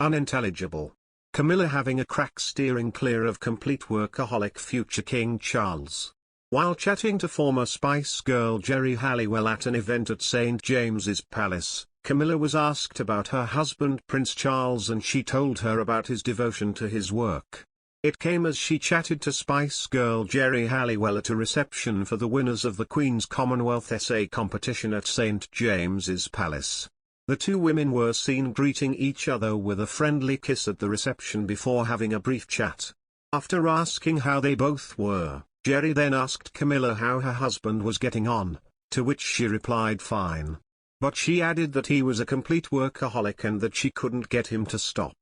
Unintelligible. Camilla having a crack steering clear of complete workaholic future King Charles. While chatting to former Spice Girl Geri Halliwell at an event at St. James's Palace, Camilla was asked about her husband Prince Charles and she told her about his devotion to his work. It came as she chatted to Spice Girl Geri Halliwell at a reception for the winners of the Queen's Commonwealth Essay competition at St. James's Palace. The two women were seen greeting each other with a friendly kiss at the reception before having a brief chat. After asking how they both were, Geri then asked Camilla how her husband was getting on, to which she replied fine. But she added that he was a complete workaholic and that she couldn't get him to stop.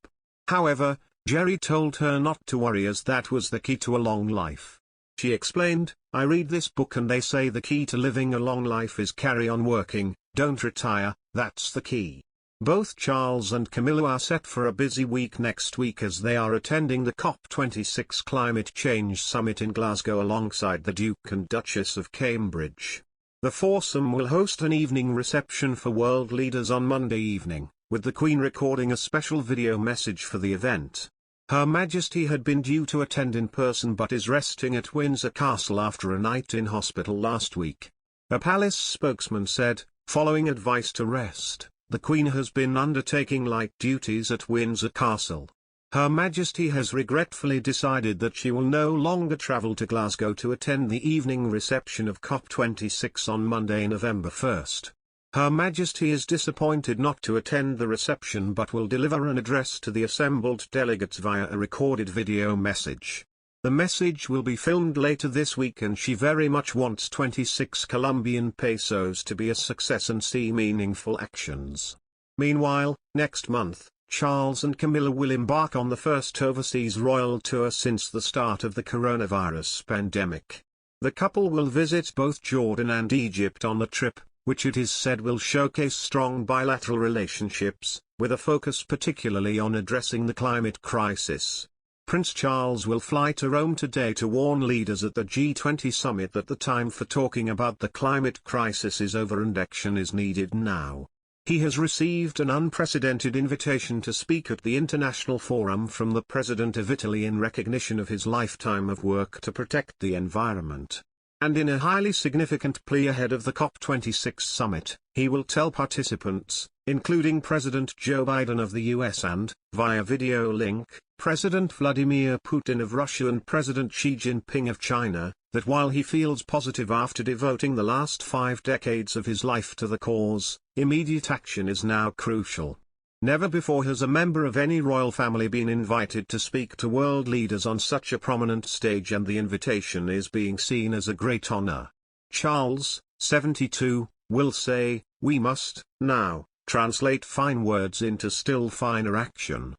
However, Geri told her not to worry as that was the key to a long life. She explained, "I read this book and they say the key to living a long life is carry on working, don't retire, that's the key." Both Charles and Camilla are set for a busy week next week as they are attending the COP26 Climate Change Summit in Glasgow alongside the Duke and Duchess of Cambridge. The foursome will host an evening reception for world leaders on Monday evening, with the Queen recording a special video message for the event. Her Majesty had been due to attend in person but is resting at Windsor Castle after a night in hospital last week. A palace spokesman said, following advice to rest, the Queen has been undertaking light duties at Windsor Castle. Her Majesty has regretfully decided that she will no longer travel to Glasgow to attend the evening reception of COP26 on Monday, November 1st. Her Majesty is disappointed not to attend the reception but will deliver an address to the assembled delegates via a recorded video message. The message will be filmed later this week and she very much wants 26 Colombian pesos to be a success and see meaningful actions. Meanwhile, next month, Charles and Camilla will embark on the first overseas royal tour since the start of the coronavirus pandemic. The couple will visit both Jordan and Egypt on the trip, which it is said will showcase strong bilateral relationships, with a focus particularly on addressing the climate crisis. Prince Charles will fly to Rome today to warn leaders at the G20 summit that the time for talking about the climate crisis is over and action is needed now. He has received an unprecedented invitation to speak at the International Forum from the President of Italy in recognition of his lifetime of work to protect the environment. And in a highly significant plea ahead of the COP26 summit, he will tell participants, including President Joe Biden of the US and, via video link, President Vladimir Putin of Russia and President Xi Jinping of China, that while he feels positive after devoting the last 5 decades of his life to the cause, immediate action is now crucial. Never before has a member of any royal family been invited to speak to world leaders on such a prominent stage, and the invitation is being seen as a great honor. Charles, 72, will say, "We must, now, translate fine words into still finer action."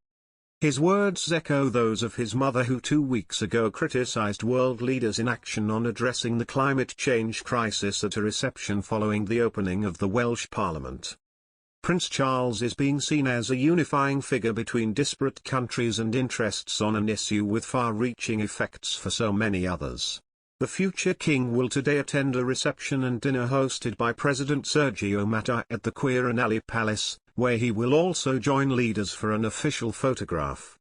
His words echo those of his mother, who 2 weeks ago criticized world leaders' inaction on addressing the climate change crisis at a reception following the opening of the Welsh Parliament. Prince Charles is being seen as a unifying figure between disparate countries and interests on an issue with far-reaching effects for so many others. The future king will today attend a reception and dinner hosted by President Sergio Mattar at the Quirinale Palace, where he will also join leaders for an official photograph.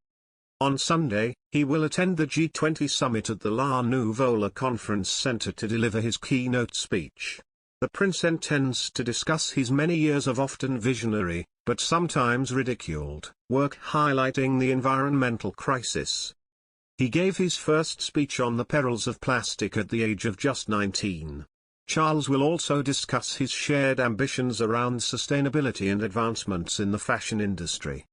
On Sunday, he will attend the G20 summit at the La Nuvola Conference Center to deliver his keynote speech. The prince intends to discuss his many years of often visionary, but sometimes ridiculed, work highlighting the environmental crisis. He gave his first speech on the perils of plastic at the age of just 19. Charles will also discuss his shared ambitions around sustainability and advancements in the fashion industry.